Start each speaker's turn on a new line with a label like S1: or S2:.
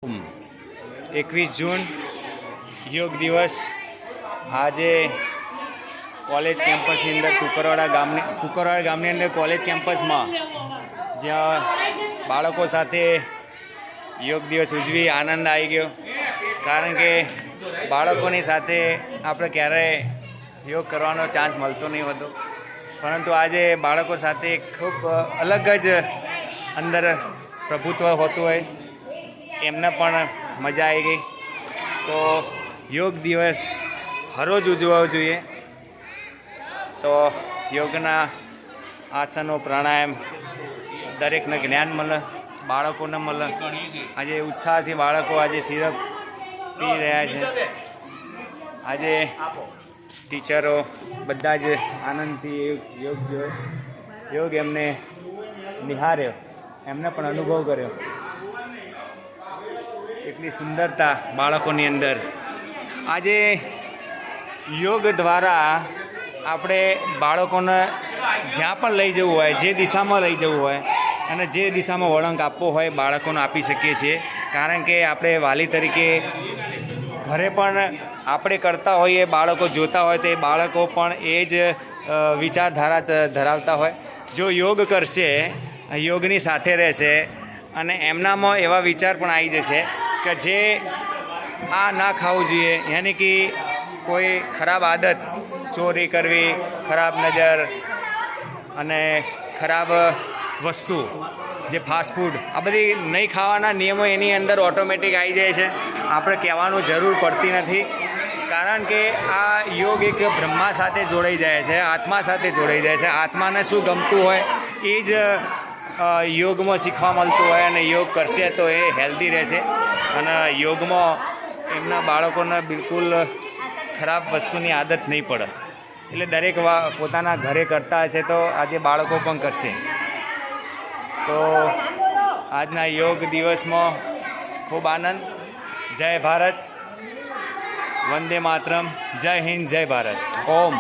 S1: 21 જૂન યોગ દિવસ આજે કોલેજ કેમ્પસની અંદર કુકરવાડા ગામની અંદર કોલેજ કેમ્પસમાં જ્યાં બાળકો સાથે યોગ દિવસ ઉજવી આનંદ આવી ગયો. કારણ કે બાળકોની સાથે આપણે ક્યારેય યોગ કરવાનો ચાન્સ મળતો નહીં હોતો, પરંતુ આજે બાળકો સાથે ખૂબ અલગ જ અંદર પ્રભુત્વ હોતું હોય, એમને પણ મજા આવી ગઈ. તો યોગ દિવસ હરરોજ ઉજવવો જોઈએ. તો યોગના આસનો પ્રાણાયામ દરેકને જ્ઞાન મળે, બાળકોને મળે. આજે ઉત્સાહથી બાળકો આજે સિરપ પી રહ્યા છે. આજે ટીચરો બધા જ આનંદથી યોગ એમને નિહાળ્યો, એમને પણ અનુભવ કર્યો. એટલી સુંદરતા બાળકોની અંદર. આજે યોગ દ્વારા આપણે બાળકોને જ્યાં પણ લઈ જવું હોય, જે દિશામાં લઈ જવું હોય અને જે દિશામાં વળાંક આપવો હોય બાળકોને આપી શકીએ છીએ. કારણ કે આપણે વાલી તરીકે ઘરે પણ આપણે કરતા હોઈએ, બાળકો જોતા હોય તો એ બાળકો પણ એ જ વિચારધારા ધરાવતા હોય. જો યોગ કરશે, યોગની સાથે રહેશે અને એમનામાં એવા વિચાર પણ આવી જશે કે જે આ ના ખાવું જોઈએ, યાની કે કોઈ ખરાબ આદત, ચોરી કરવી, ખરાબ નજર અને ખરાબ વસ્તુ, જે ફાસ્ટ ફૂડ, આ બધી નહીં ખાવાના નિયમો એની અંદર ઓટોમેટિક આવી જાય છે. આપણે કહેવાનું જરૂર પડતી નથી. કારણ કે આ યોગ એક બ્રહ્મા સાથે જોડાઈ જાય છે, આત્મા સાથે જોડાઈ જાય છે. આત્માને શું ગમતું હોય એ જ યોગમાં શીખવા મળતું હોય, અને યોગ કરશે તો એ હેલ્ધી રહેશે. અને યોગમાં એમના બાળકોને બિલકુલ ખરાબ વસ્તુની આદત નહીં પડે. એટલે દરેક પોતાના ઘરે કરતા હશે તો આજે બાળકો પણ કરશે. તો આજના યોગ દિવસમાં ખૂબ આનંદ. જય ભારત, વંદે માતરમ, જય હિન્દ, જય ભારત. ઓમ.